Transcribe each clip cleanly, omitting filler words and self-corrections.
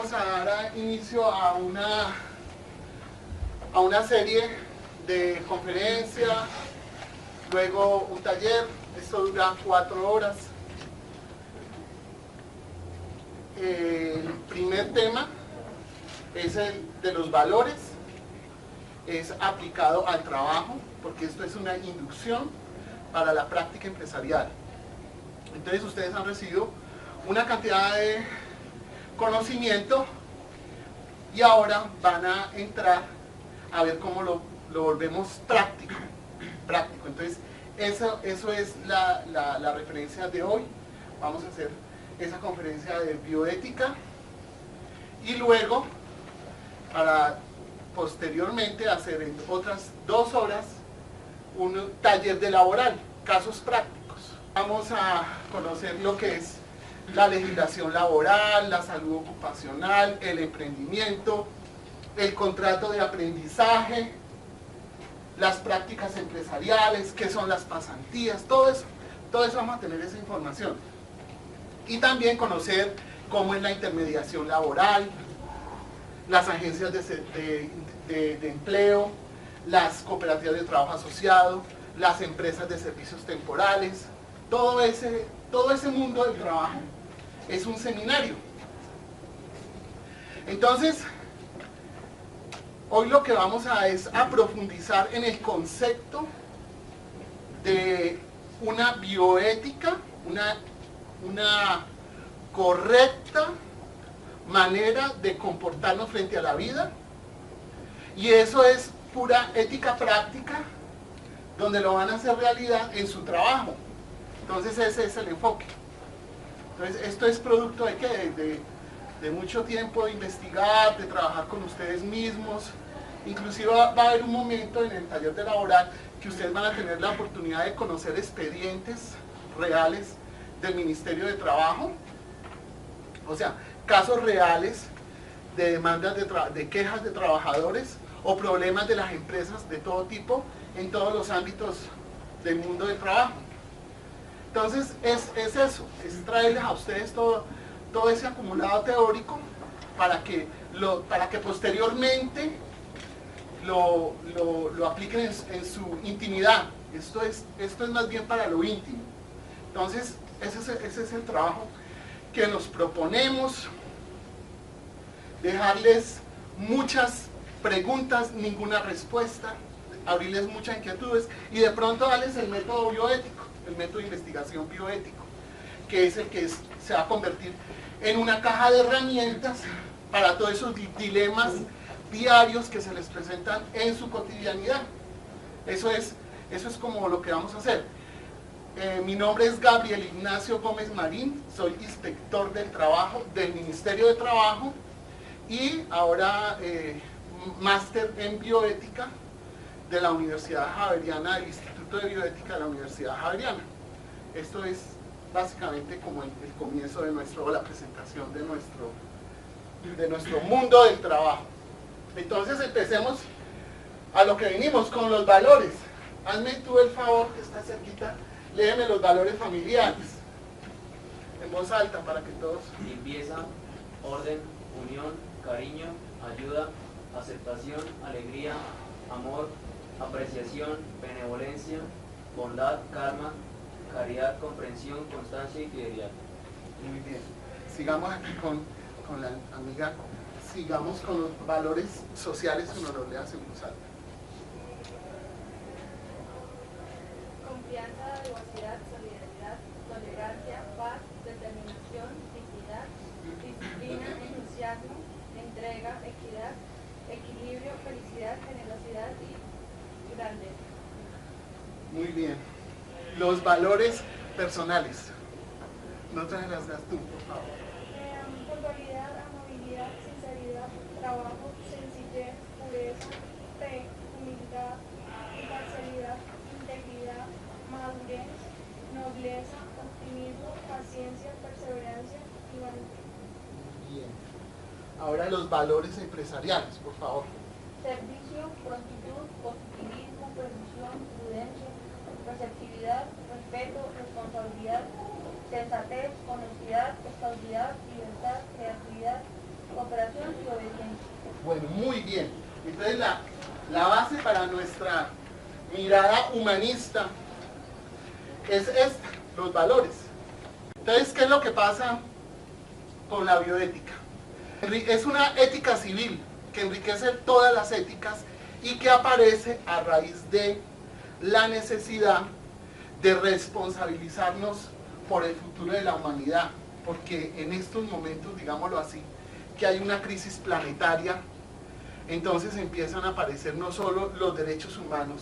vamos a dar inicio a una serie de conferencias, luego un taller. Esto dura 4 horas. El primer tema es el de los valores, es aplicado al trabajo, porque esto es una inducción para la práctica empresarial. Entonces ustedes han recibido una cantidad de conocimiento y ahora van a entrar a ver cómo lo volvemos práctico. Entonces eso es la referencia de hoy. Vamos a hacer esa conferencia de bioética y luego para posteriormente hacer en otras 2 horas un taller de laboral, casos prácticos. Vamos a conocer lo que es la legislación laboral, la salud ocupacional, el emprendimiento, el contrato de aprendizaje, las prácticas empresariales, qué son las pasantías, todo eso vamos a tener esa información. Y también conocer cómo es la intermediación laboral, las agencias de empleo, las cooperativas de trabajo asociado, las empresas de servicios temporales, todo ese mundo del trabajo es un seminario. Entonces, hoy lo que vamos es a profundizar en el concepto de una bioética, una correcta manera de comportarnos frente a la vida, y eso es pura ética práctica, donde lo van a hacer realidad en su trabajo. Entonces ese es el enfoque. Entonces esto es producto de mucho tiempo de investigar, de trabajar con ustedes mismos. Inclusive va a haber un momento en el taller de laboral que ustedes van a tener la oportunidad de conocer expedientes reales del Ministerio de Trabajo, o sea, casos reales de demandas de quejas de trabajadores o problemas de las empresas de todo tipo en todos los ámbitos del mundo del trabajo. Entonces es eso, es traerles a ustedes todo ese acumulado teórico para que posteriormente lo apliquen en su intimidad. Esto es más bien para lo íntimo. Entonces ese es el trabajo que nos proponemos, dejarles muchas preguntas, ninguna respuesta, abrirles muchas inquietudes y de pronto darles el método bioético, el método de investigación bioético, que es el que se va a convertir en una caja de herramientas para todos esos dilemas diarios que se les presentan en su cotidianidad. Eso es como lo que vamos a hacer. Mi nombre es Gabriel Ignacio Gómez Marín, soy inspector del trabajo del Ministerio de Trabajo y ahora máster en bioética de la Universidad Javeriana, del Instituto de Bioética de la Universidad Javeriana. Esto es básicamente como el comienzo de la presentación de nuestro mundo del trabajo. Entonces empecemos a lo que venimos, con los valores. Hazme tú el favor, que está cerquita, léeme los valores familiares en voz alta para que todos. Limpieza, orden, unión, cariño, ayuda, aceptación, alegría, amor, apreciación, benevolencia, bondad, karma, caridad, comprensión, constancia y fidelidad. Muy bien. Sigamos aquí con la amiga. Sigamos con los valores sociales que nos los leas en voz alta. Confianza, velocidad, solidaridad, tolerancia, paz, determinación, dignidad, disciplina, entusiasmo, entrega, equidad, equilibrio, felicidad, generosidad y grandeza. Muy bien. Los valores personales. No te las das tú, por favor. Puntualidad, amabilidad, sinceridad, trabajo, sencillez, pureza, fe, humildad, imparcialidad, integridad, madurez, nobleza, optimismo, paciencia, perseverancia y valentía. Bien. Ahora los valores empresariales, por favor. Servicio, prontitud, positivismo, precisión, prudencia, receptividad, respeto, responsabilidad, sensatez, honestidad, estabilidad, libertad, creatividad, cooperación y obediencia. Bueno, muy bien. Entonces la base para nuestra mirada humanista es esta, los valores. Entonces, ¿qué es lo que pasa con la bioética? Es una ética civil que enriquece todas las éticas y que aparece a raíz de la necesidad de responsabilizarnos por el futuro de la humanidad, porque en estos momentos, digámoslo así, que hay una crisis planetaria, entonces empiezan a aparecer no solo los derechos humanos,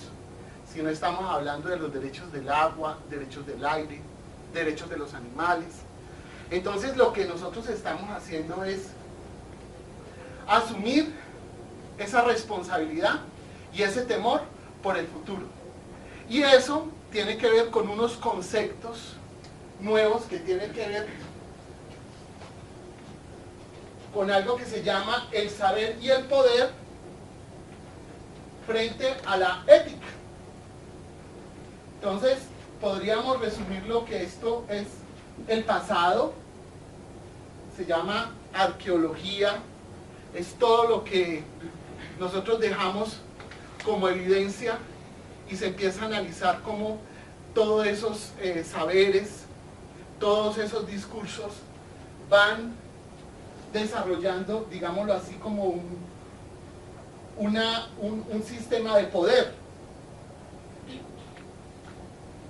sino estamos hablando de los derechos del agua, derechos del aire, derechos de los animales. Entonces lo que nosotros estamos haciendo es asumir esa responsabilidad y ese temor por el futuro. Y eso tiene que ver con unos conceptos nuevos que tienen que ver con algo que se llama el saber y el poder frente a la ética. Entonces, podríamos resumir lo que esto es el pasado, se llama arqueología, es todo lo que nosotros dejamos como evidencia y se empieza a analizar cómo todos esos saberes, todos esos discursos van desarrollando, digámoslo así, como un sistema de poder.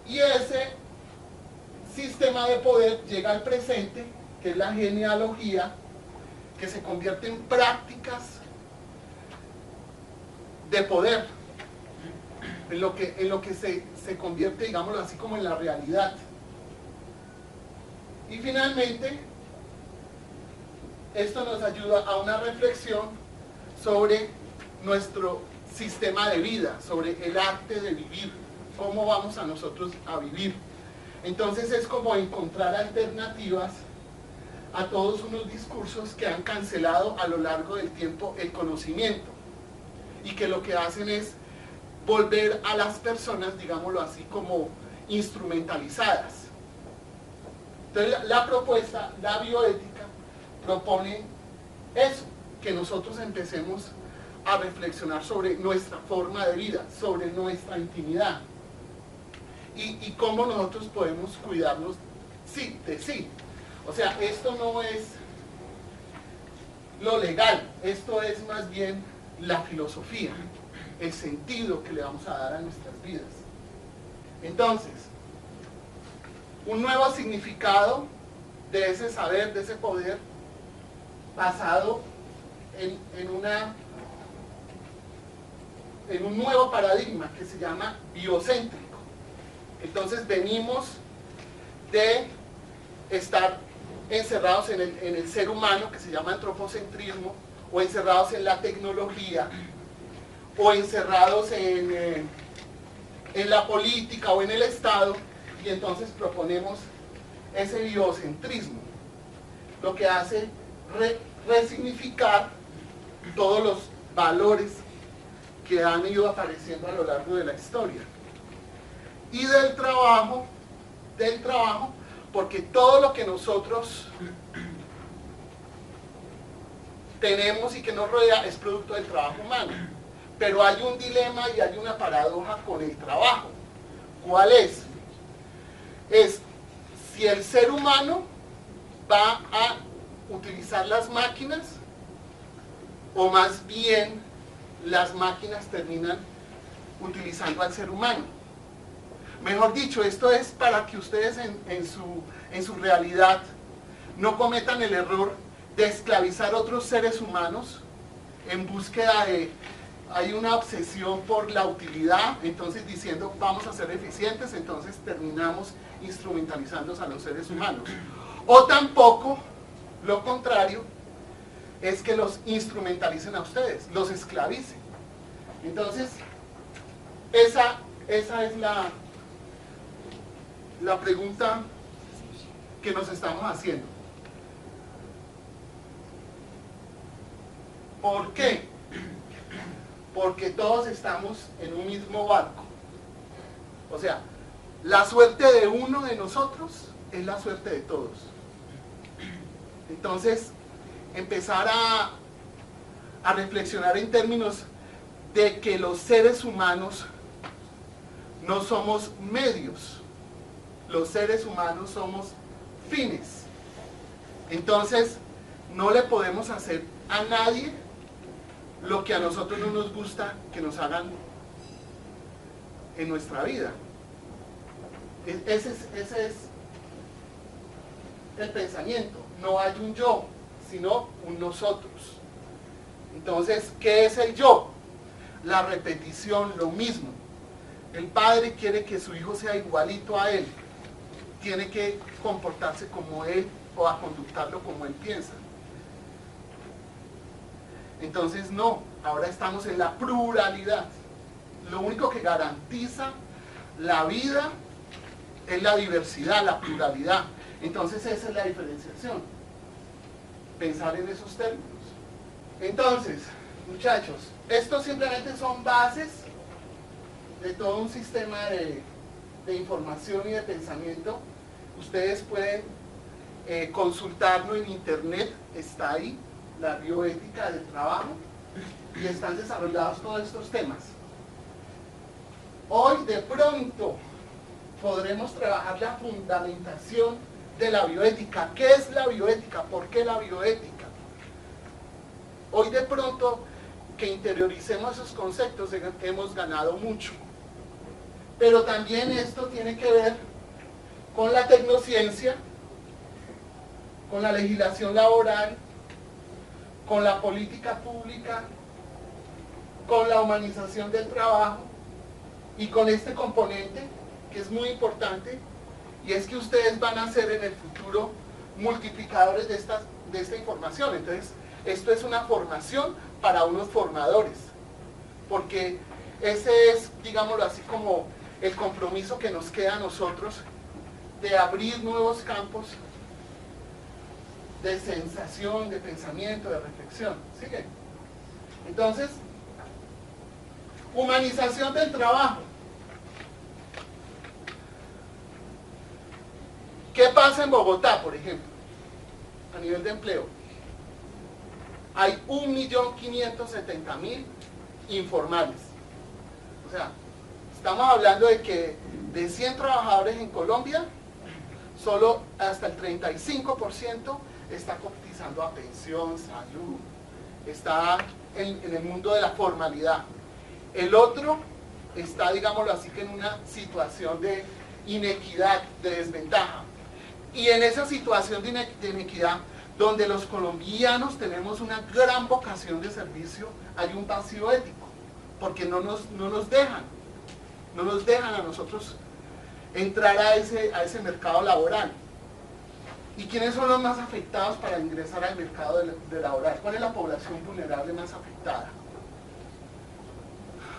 Y ese sistema de poder llega al presente, que es la genealogía, que se convierte en prácticas de poder, en lo que se convierte, digámoslo así, como en la realidad. Y finalmente, esto nos ayuda a una reflexión sobre nuestro sistema de vida, sobre el arte de vivir, cómo vamos a nosotros a vivir. Entonces es como encontrar alternativas a todos unos discursos que han cancelado a lo largo del tiempo el conocimiento y que lo que hacen es volver a las personas, digámoslo así, como instrumentalizadas. Entonces la propuesta, la bioética, propone eso, que nosotros empecemos a reflexionar sobre nuestra forma de vida, sobre nuestra intimidad y cómo nosotros podemos cuidarnos de sí. O sea, esto no es lo legal, esto es más bien la filosofía, el sentido que le vamos a dar a nuestras vidas. Entonces, un nuevo significado de ese saber, de ese poder, basado en un nuevo paradigma que se llama biocéntrico. Entonces venimos de estar encerrados en el ser humano, que se llama antropocentrismo, o encerrados en la tecnología, o encerrados en la política o en el Estado, y entonces proponemos ese biocentrismo, lo que hace resignificar todos los valores que han ido apareciendo a lo largo de la historia. Y del trabajo, porque todo lo que nosotros tenemos y que nos rodea es producto del trabajo humano. Pero hay un dilema y hay una paradoja con el trabajo. ¿Cuál es? Es si el ser humano va a utilizar las máquinas o más bien las máquinas terminan utilizando al ser humano. Mejor dicho, esto es para que ustedes en su realidad no cometan el error de esclavizar otros seres humanos en búsqueda de... Hay una obsesión por la utilidad, entonces diciendo vamos a ser eficientes, entonces terminamos instrumentalizando a los seres humanos. O tampoco, lo contrario, es que los instrumentalicen a ustedes, los esclavicen. Entonces, esa es la pregunta que nos estamos haciendo. ¿Por qué? Porque todos estamos en un mismo barco. O sea, la suerte de uno de nosotros es la suerte de todos. Entonces, empezar a reflexionar en términos de que los seres humanos no somos medios, los seres humanos somos fines. Entonces, no le podemos hacer a nadie lo que a nosotros no nos gusta que nos hagan en nuestra vida. Ese es el pensamiento. No hay un yo, sino un nosotros. Entonces, ¿qué es el yo? La repetición, lo mismo. El padre quiere que su hijo sea igualito a él. Tiene que comportarse como él o a conductarlo como él piensa. Entonces no, ahora estamos en la pluralidad. Lo único que garantiza la vida es la diversidad, la pluralidad. Entonces esa es la diferenciación. Pensar en esos términos. Entonces, muchachos, estos simplemente son bases de todo un sistema de información y de pensamiento. Ustedes pueden consultarlo en internet, está ahí, la bioética del trabajo, y están desarrollados todos estos temas. Hoy de pronto podremos trabajar la fundamentación de la bioética. ¿Qué es la bioética? ¿Por qué la bioética? Hoy de pronto que interioricemos esos conceptos hemos ganado mucho. Pero también esto tiene que ver con la tecnociencia, con la legislación laboral, con la política pública, con la humanización del trabajo y con este componente que es muy importante, y es que ustedes van a ser en el futuro multiplicadores de esta información. Entonces, esto es una formación para unos formadores, porque ese es, digámoslo así, como el compromiso que nos queda a nosotros de abrir nuevos campos de sensación, de pensamiento, de reflexión. ¿Sigue? Entonces, humanización del trabajo. ¿Qué pasa en Bogotá, por ejemplo, a nivel de empleo? Hay 1.570.000 informales. O sea, estamos hablando de que de 100 trabajadores en Colombia, solo hasta el 35% está cotizando a pensión, salud, está en el mundo de la formalidad. El otro está, digámoslo así, que en una situación de inequidad, de desventaja. Y en esa situación de inequidad, donde los colombianos tenemos una gran vocación de servicio, hay un vacío ético, porque no nos dejan a nosotros entrar a ese mercado laboral. ¿Y quiénes son los más afectados para ingresar al mercado de laboral? ¿Cuál es la población vulnerable más afectada?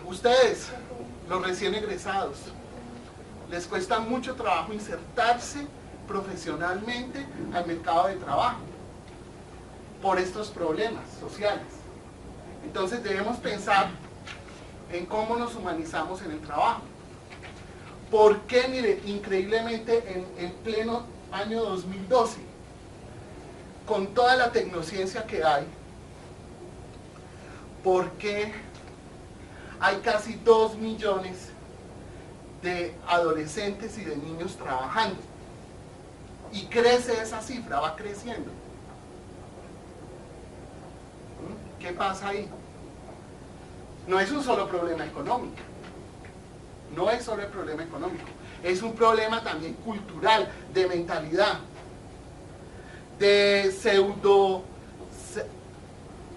Ustedes, los recién egresados, les cuesta mucho trabajo insertarse profesionalmente al mercado de trabajo por estos problemas sociales. Entonces debemos pensar en cómo nos humanizamos en el trabajo. ¿Por qué, mire, increíblemente en pleno año 2012, con toda la tecnociencia que hay, por qué hay casi 2 millones de adolescentes y de niños trabajando? Y crece esa cifra, va creciendo. ¿Qué pasa ahí? No es un solo problema económico. No es solo el problema económico. Es un problema también cultural, de mentalidad, de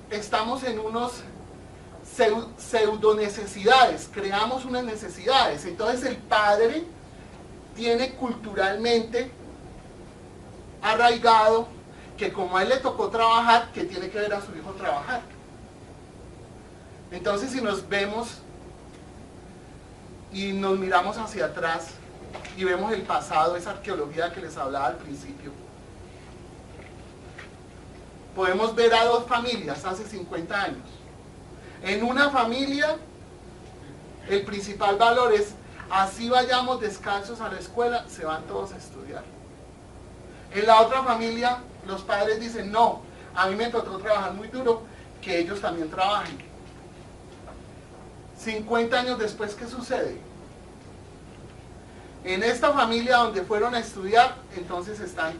estamos en unos pseudo necesidades, creamos unas necesidades. Entonces el padre tiene culturalmente arraigado que como a él le tocó trabajar, que tiene que ver a su hijo trabajar. Entonces si nos vemos y nos miramos hacia atrás y vemos el pasado, esa arqueología que les hablaba al principio, podemos ver a 2 familias hace 50 años. En una familia el principal valor es: así vayamos descalzos a la escuela, se van todos a estudiar. En la otra familia los padres dicen: no, A mí me tocó trabajar muy duro, que ellos también trabajen. 50 años después, ¿qué sucede? En esta familia donde fueron a estudiar, entonces están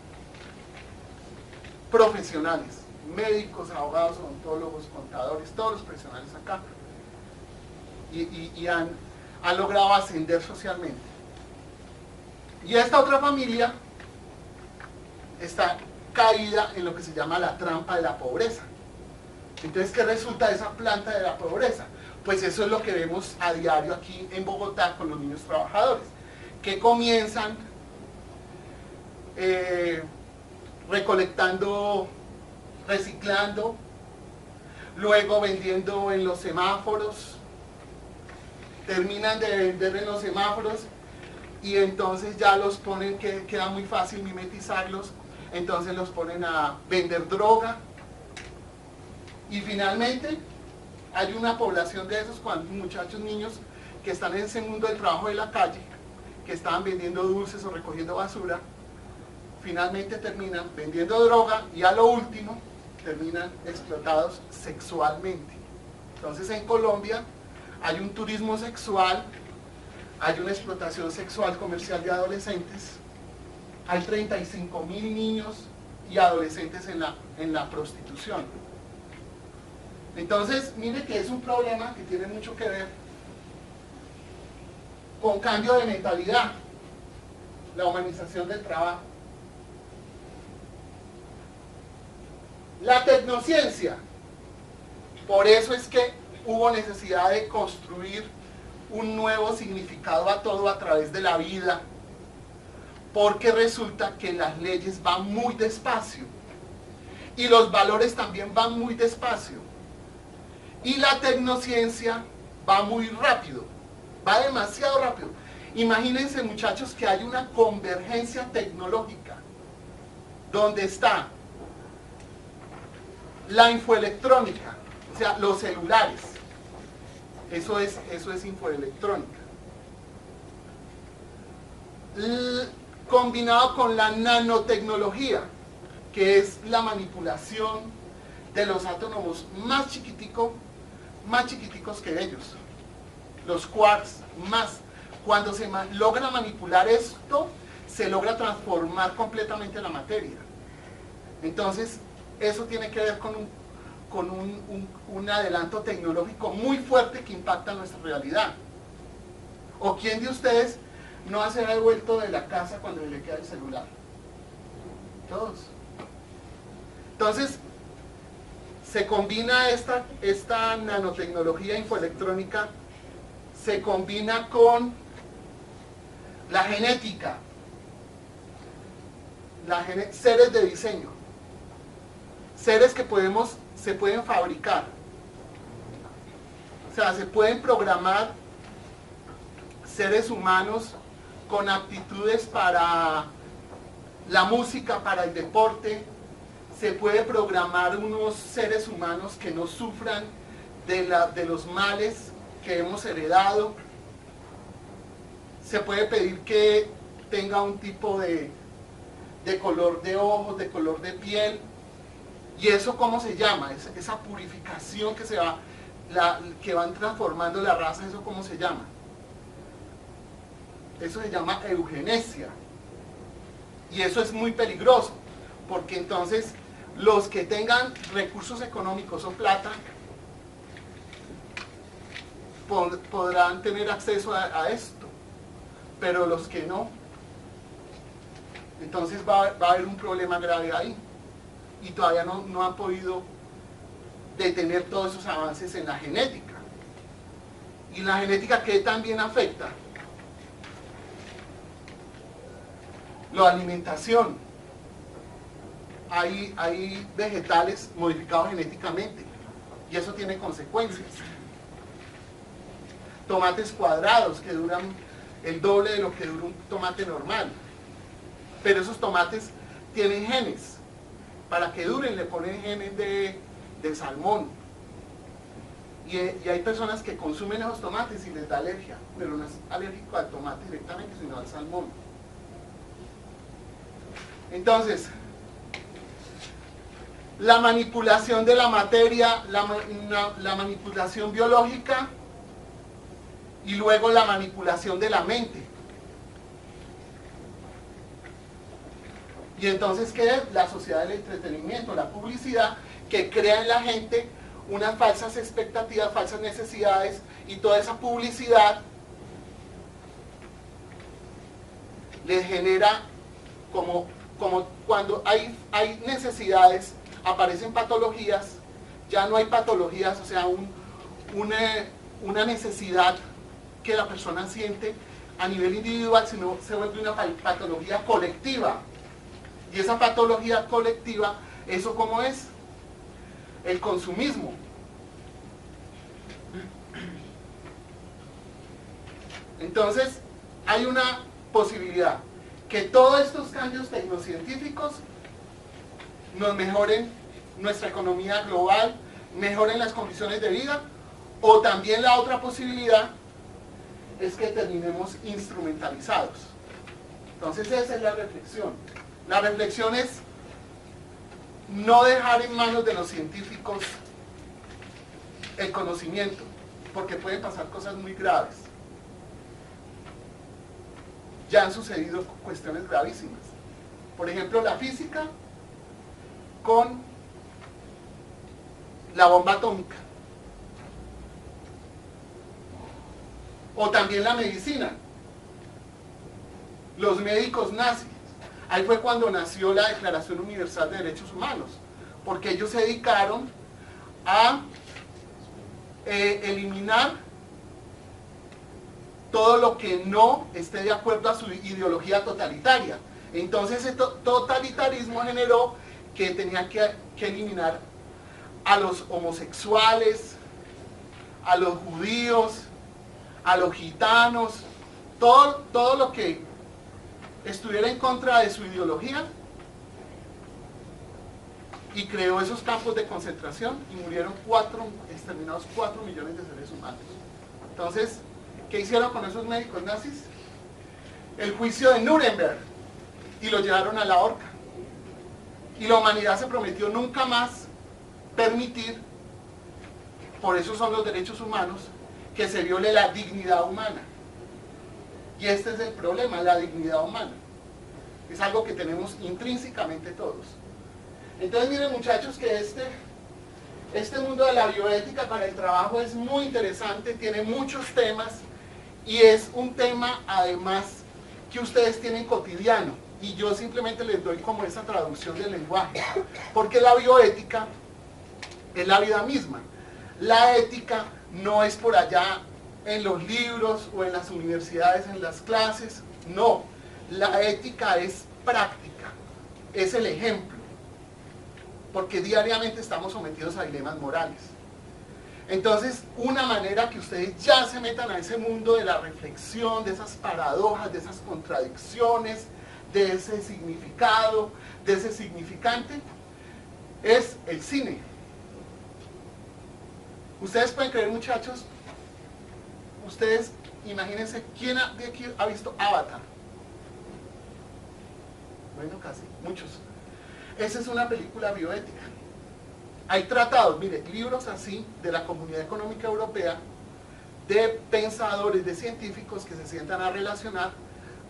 profesionales, médicos, abogados, odontólogos, contadores, todos los profesionales acá. Y han logrado ascender socialmente. Y esta otra familia está caída en lo que se llama la trampa de la pobreza. Entonces, ¿qué resulta de esa planta de la pobreza? Pues eso es lo que vemos a diario aquí en Bogotá con los niños trabajadores, que comienzan recolectando, reciclando, luego vendiendo en los semáforos, terminan de vender en los semáforos y entonces ya los ponen, que queda muy fácil mimetizarlos, entonces los ponen a vender droga y finalmente hay una población de esos muchachos, niños que están en ese mundo del trabajo de la calle, que estaban vendiendo dulces o recogiendo basura, finalmente terminan vendiendo droga y a lo último terminan explotados sexualmente. Entonces en Colombia hay un turismo sexual, hay una explotación sexual comercial de adolescentes, hay 35.000 niños y adolescentes en la prostitución. Entonces, mire que es un problema que tiene mucho que ver con cambio de mentalidad, la humanización del trabajo. La tecnociencia, por eso es que hubo necesidad de construir un nuevo significado a todo a través de la vida, porque resulta que las leyes van muy despacio y los valores también van muy despacio y la tecnociencia va muy rápido, va demasiado rápido. Imagínense, muchachos, que hay una convergencia tecnológica donde está la infoelectrónica, o sea, los celulares. Eso es infoelectrónica. Combinado con la nanotecnología, que es la manipulación de los átomos más chiquiticos que ellos. Los quarks más. Cuando se logra manipular esto, se logra transformar completamente la materia. Entonces, eso tiene que ver con un adelanto tecnológico muy fuerte que impacta nuestra realidad. ¿O quién de ustedes no se ha devuelto de la casa cuando le queda el celular? Todos. Entonces, se combina esta nanotecnología infoelectrónica, se combina con la genética, seres de diseño, seres que se pueden fabricar, o sea, se pueden programar seres humanos con aptitudes para la música, para el deporte. Se puede programar unos seres humanos que no sufran de los males que hemos heredado. Se puede pedir que tenga un tipo de color de ojos, de color de piel. ¿Y eso cómo se llama? Esa purificación que van transformando la raza, ¿eso cómo se llama? Eso se llama eugenesia. Y eso es muy peligroso, porque entonces los que tengan recursos económicos o plata podrán tener acceso a esto, pero los que no, entonces va a haber un problema grave ahí. Y todavía no han podido detener todos esos avances en la genética. ¿Y la genética qué también afecta? La alimentación. Hay vegetales modificados genéticamente y eso tiene consecuencias. Tomates cuadrados que duran el doble de lo que dura un tomate normal, pero esos tomates tienen genes. Para que duren le ponen genes de salmón y hay personas que consumen esos tomates y les da alergia, pero no es alérgico al tomate directamente, sino al salmón. Entonces, la manipulación de la materia, la manipulación biológica y luego la manipulación de la mente. Y entonces, ¿qué es? La sociedad del entretenimiento, la publicidad, que crea en la gente unas falsas expectativas, falsas necesidades, y toda esa publicidad les genera como cuando hay necesidades, aparecen patologías, ya no hay patologías, o sea, una necesidad que la persona siente a nivel individual, sino se vuelve una patología colectiva. Y esa patología colectiva, ¿eso cómo es? El consumismo. Entonces, hay una posibilidad que todos estos cambios tecnocientíficos nos mejoren nuestra economía global, mejoren las condiciones de vida, o también la otra posibilidad es que terminemos instrumentalizados. Entonces esa es la reflexión. La reflexión es no dejar en manos de los científicos el conocimiento, porque pueden pasar cosas muy graves. Ya han sucedido cuestiones gravísimas. Por ejemplo, la física con la bomba atómica. O también la medicina. Los médicos nazis. Ahí fue cuando nació la Declaración Universal de Derechos Humanos, porque ellos se dedicaron a eliminar todo lo que no esté de acuerdo a su ideología totalitaria. Entonces ese totalitarismo generó que tenían que eliminar a los homosexuales, a los judíos, a los gitanos, todo lo que estuviera en contra de su ideología, y creó esos campos de concentración y murieron exterminados 4 millones de seres humanos. Entonces, ¿qué hicieron con esos médicos nazis? El juicio de Nuremberg, y lo llevaron a la horca. Y la humanidad se prometió nunca más permitir, por eso son los derechos humanos, que se viole la dignidad humana. Y este es el problema, la dignidad humana. Es algo que tenemos intrínsecamente todos. Entonces miren, muchachos, que este mundo de la bioética para el trabajo es muy interesante, tiene muchos temas, y es un tema además que ustedes tienen cotidiano, y yo simplemente les doy como esa traducción del lenguaje, porque la bioética es la vida misma. La ética no es por allá en los libros o en las universidades, en las clases, no. La ética es práctica, es el ejemplo, porque diariamente estamos sometidos a dilemas morales. Entonces, una manera que ustedes ya se metan a ese mundo de la reflexión, de esas paradojas, de esas contradicciones, de ese significado, de ese significante, es el cine. Ustedes pueden creer, muchachos, ustedes imagínense, ¿quién de aquí ha visto Avatar? Bueno, casi, muchos. Esa es una película bioética. Hay tratados, mire, libros así de la Comunidad Económica Europea, de pensadores, de científicos que se sientan a relacionar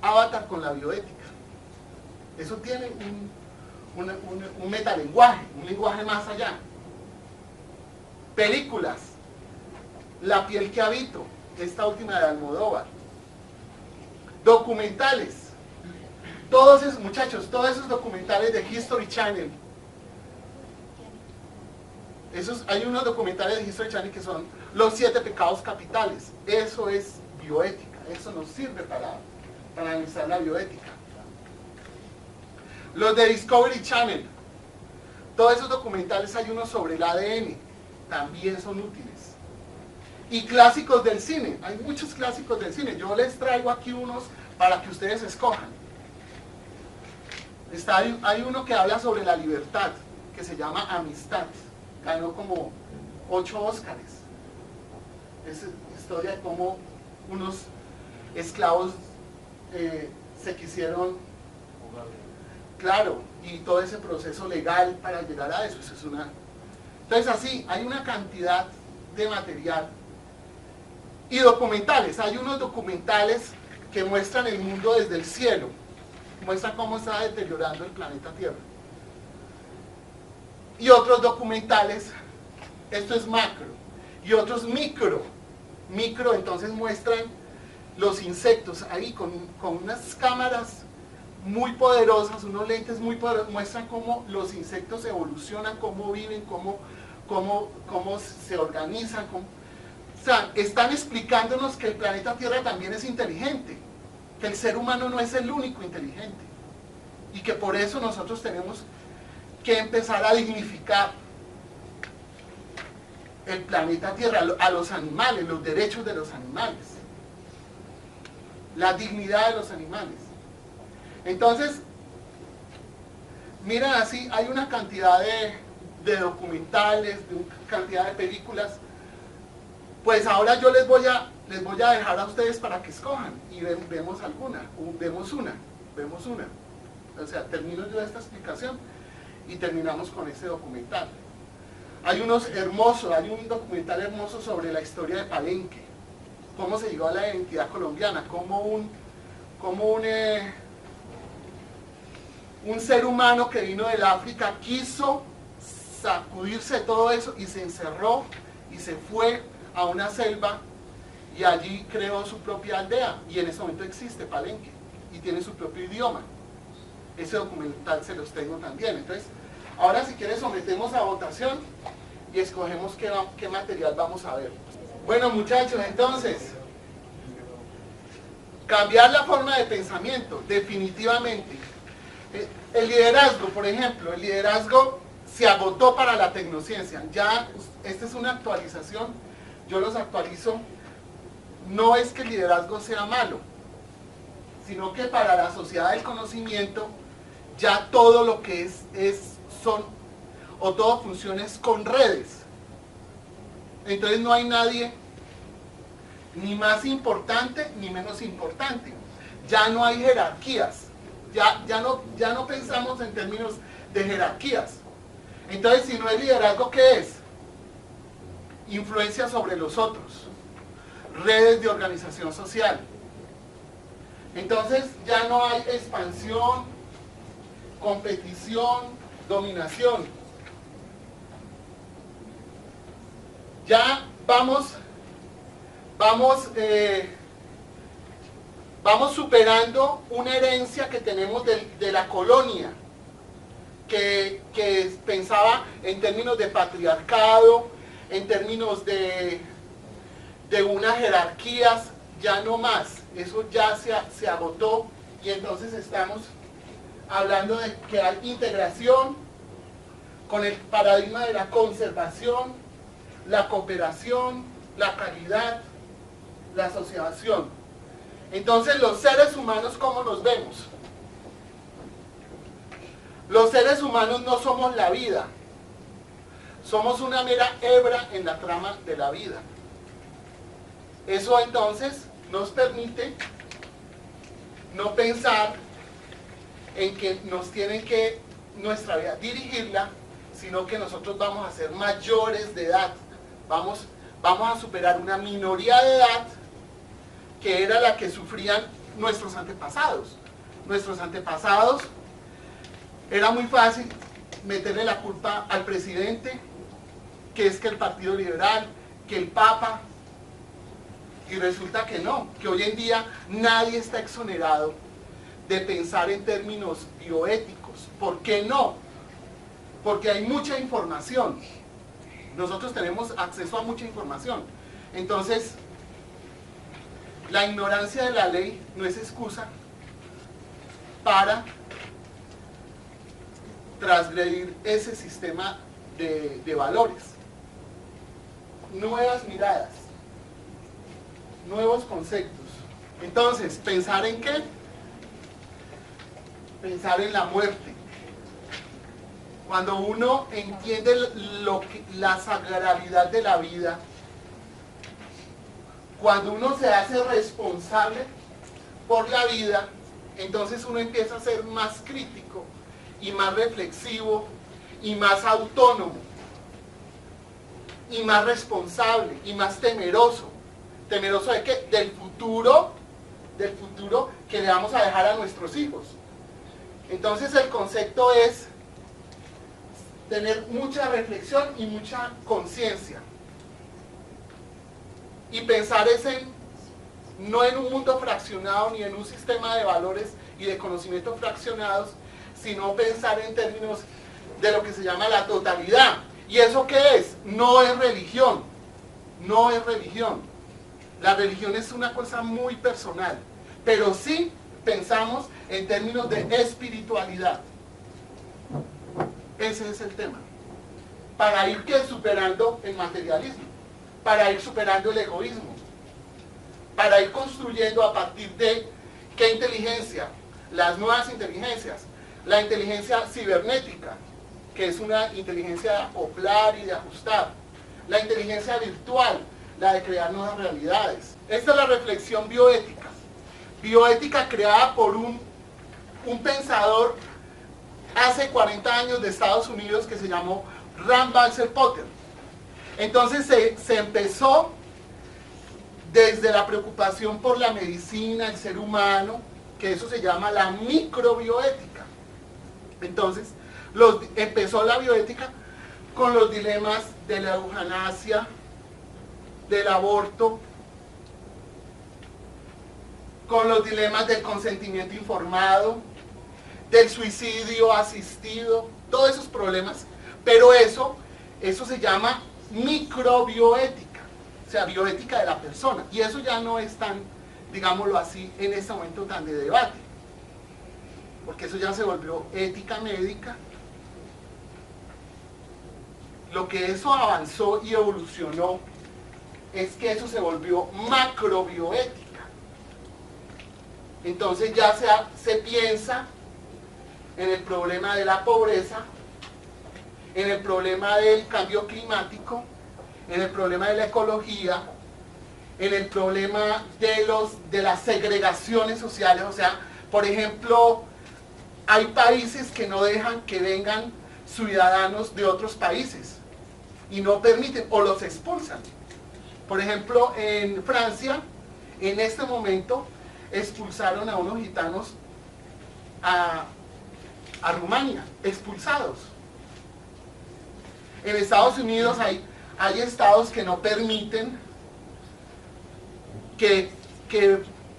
Avatar con la bioética. Eso tiene un metalenguaje, un lenguaje más allá. Películas, La piel que habito, esta última de Almodóvar. Documentales, todos esos, muchachos, todos esos documentales de History Channel. Hay unos documentales de History Channel que son los 7 pecados capitales. Eso es bioética, eso nos sirve para analizar la bioética. Los de Discovery Channel, todos esos documentales, hay unos sobre el ADN, también son útiles. Y clásicos del cine, hay muchos clásicos del cine, yo les traigo aquí unos para que ustedes escojan. Hay uno que habla sobre la libertad, que se llama Amistad, ganó como 8 Óscares. Es historia de cómo unos esclavos se quisieron Claro, y todo ese proceso legal para llegar a eso es una... Entonces así, hay una cantidad de material. Y documentales, hay unos documentales que muestran el mundo desde el cielo, muestran cómo está deteriorando el planeta Tierra. Y otros documentales, esto es macro, y otros micro. Micro entonces muestran los insectos ahí con unas cámaras muy poderosas, unos lentes muy poderosos, muestran cómo los insectos evolucionan, cómo viven, cómo se organizan. O sea, están explicándonos que el planeta Tierra también es inteligente, que el ser humano no es el único inteligente, y que por eso nosotros tenemos que empezar a dignificar el planeta Tierra, a los animales, los derechos de los animales, la dignidad de los animales. Entonces, miren así, hay una cantidad de documentales, de una cantidad de películas. Pues ahora yo les voy a dejar a ustedes para que escojan y vemos una. O sea, termino yo esta explicación y terminamos con este documental. Hay un documental hermoso sobre la historia de Palenque, cómo se llegó a la identidad colombiana, cómo un ser humano que vino del África quiso sacudirse de todo eso y se encerró y se fue a una selva y allí creó su propia aldea, y en ese momento existe Palenque y tiene su propio idioma. Ese documental se los tengo también. Entonces, ahora si quieres sometemos a votación y escogemos qué material vamos a ver. Bueno, muchachos, entonces, cambiar la forma de pensamiento, definitivamente. El liderazgo, por ejemplo, el liderazgo se agotó para la tecnociencia. Ya, esta es una actualización, yo los actualizo. No es que el liderazgo sea malo, sino que para la sociedad del conocimiento, ya todo lo que todo funciona es con redes. Entonces no hay nadie ni más importante ni menos importante. Ya no hay jerarquías. Ya no pensamos en términos de jerarquías. Entonces, si no es liderazgo, ¿qué es? Influencia sobre los otros. Redes de organización social. Entonces, ya no hay expansión, competición, dominación. Ya vamos superando una herencia que tenemos de la colonia, que pensaba en términos de patriarcado, en términos de unas jerarquías. Ya no más, eso ya se agotó, y entonces estamos hablando de que hay integración con el paradigma de la conservación, la cooperación, la calidad, la asociación. Entonces, los seres humanos, ¿cómo nos vemos? Los seres humanos no somos la vida, somos una mera hebra en la trama de la vida. Eso entonces nos permite no pensar en que nos tienen que nuestra vida dirigirla, sino que nosotros vamos a ser mayores de edad, vamos a superar una minoría de edad que era la que sufrían nuestros antepasados. Nuestros antepasados, era muy fácil meterle la culpa al presidente, que es que el Partido Liberal, que el Papa, y resulta que no, que hoy en día nadie está exonerado de pensar en términos bioéticos. ¿Por qué no? Porque hay mucha información. Nosotros tenemos acceso a mucha información. Entonces, la ignorancia de la ley no es excusa para transgredir ese sistema de valores. Nuevas miradas, nuevos conceptos. Entonces, ¿pensar en qué? Pensar en la muerte. Cuando uno entiende la sagralidad de la vida, cuando uno se hace responsable por la vida, entonces uno empieza a ser más crítico y más reflexivo y más autónomo y más responsable y más temeroso. ¿Temeroso de qué? Del futuro que le vamos a dejar a nuestros hijos. Entonces el concepto es tener mucha reflexión y mucha conciencia. Y pensar no en un mundo fraccionado ni en un sistema de valores y de conocimiento fraccionados, sino pensar en términos de lo que se llama la totalidad. ¿Y eso qué es? No es religión. No es religión. La religión es una cosa muy personal, pero sí pensamos en términos de espiritualidad. Ese es el tema. Para ir superando el materialismo, para ir superando el egoísmo, para ir construyendo a partir de qué inteligencia, las nuevas inteligencias, la inteligencia cibernética, que es una inteligencia de acoplar y de ajustar, la inteligencia virtual, la de crear nuevas realidades. Esta es la reflexión bioética. Bioética creada por un pensador hace 40 años de Estados Unidos que se llamó Rand Balzer Potter. Entonces se empezó desde la preocupación por la medicina, el ser humano, que eso se llama la microbioética. Entonces empezó la bioética con los dilemas de la eutanasia, del aborto, con los dilemas del consentimiento informado, del suicidio asistido, todos esos problemas, pero eso se llama microbioética, o sea, bioética de la persona, y eso ya no es tan, digámoslo así, en este momento tan de debate, porque eso ya se volvió ética médica. Lo que eso avanzó y evolucionó es que eso se volvió macrobioética. Entonces ya se piensa en el problema de la pobreza, en el problema del cambio climático, en el problema de la ecología, en el problema de las segregaciones sociales. O sea, por ejemplo, hay países que no dejan que vengan ciudadanos de otros países y no permiten o los expulsan. Por ejemplo, en Francia, en este momento, expulsaron a unos gitanos a Rumania, expulsados. En Estados Unidos hay estados que no permiten que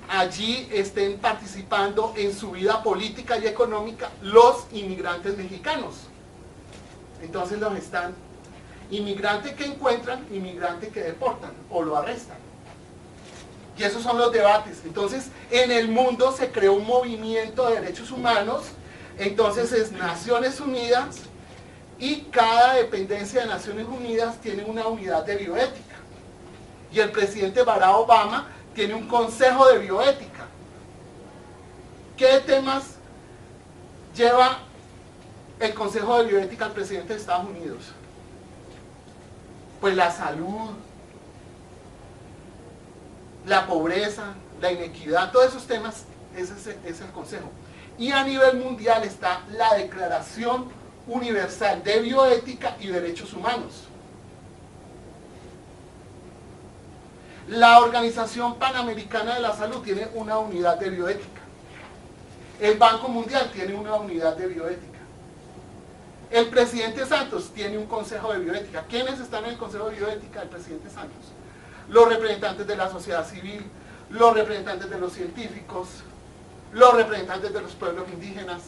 allí estén participando en su vida política y económica los inmigrantes mexicanos. Entonces los están, inmigrante que encuentran, inmigrante que deportan o lo arrestan. Y esos son los debates. Entonces, en el mundo se creó un movimiento de derechos humanos. Entonces es Naciones Unidas y cada dependencia de Naciones Unidas tiene una unidad de bioética. Y el presidente Barack Obama tiene un consejo de bioética. ¿Qué temas lleva el consejo de bioética al presidente de Estados Unidos? Pues la salud, la pobreza, la inequidad, todos esos temas, ese es el consejo. Y a nivel mundial está la Declaración Universal de Bioética y Derechos Humanos. La Organización Panamericana de la Salud tiene una unidad de bioética. El Banco Mundial tiene una unidad de bioética. El presidente Santos tiene un consejo de bioética. ¿Quiénes están en el consejo de bioética del presidente Santos? Los representantes de la sociedad civil, los representantes de los científicos, los representantes de los pueblos indígenas.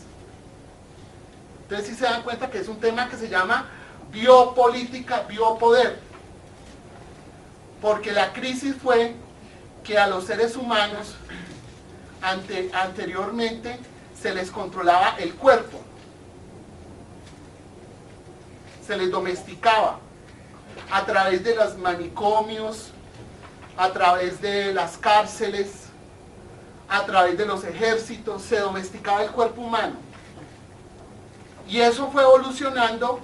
Entonces sí se dan cuenta que es un tema que se llama biopolítica, biopoder. Porque la crisis fue que a los seres humanos anteriormente se les controlaba el cuerpo, se les domesticaba a través de los manicomios, a través de las cárceles, a través de los ejércitos, se domesticaba el cuerpo humano. Y eso fue evolucionando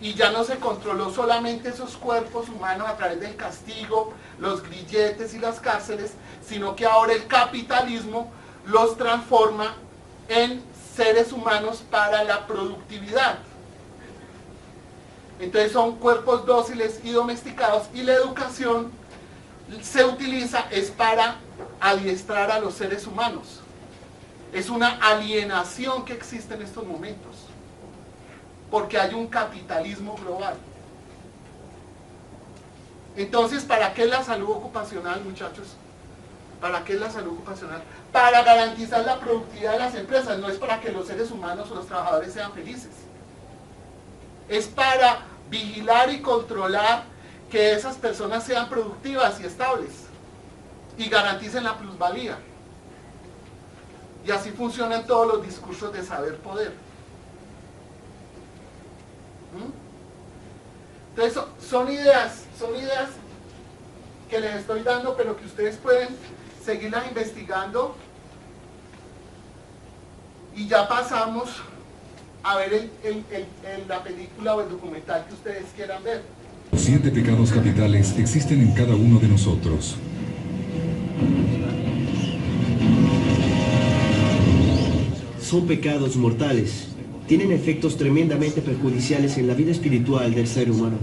y ya no se controló solamente esos cuerpos humanos a través del castigo, los grilletes y las cárceles, sino que ahora el capitalismo los transforma en seres humanos para la productividad. Entonces son cuerpos dóciles y domesticados, y la educación se utiliza es para adiestrar a los seres humanos. Es una alienación que existe en estos momentos, porque hay un capitalismo global. Entonces, ¿para qué es la salud ocupacional, muchachos? ¿Para qué es la salud ocupacional? Para garantizar la productividad de las empresas, no es para que los seres humanos o los trabajadores sean felices. Es para vigilar y controlar que esas personas sean productivas y estables y garanticen la plusvalía. Y así funcionan todos los discursos de saber poder. Entonces son ideas que les estoy dando, pero que ustedes pueden seguirlas investigando. Y ya pasamos a ver la película o el documental que ustedes quieran ver. 7 pecados capitales existen en cada uno de nosotros. Son pecados mortales. Tienen efectos tremendamente perjudiciales en la vida espiritual del ser humano.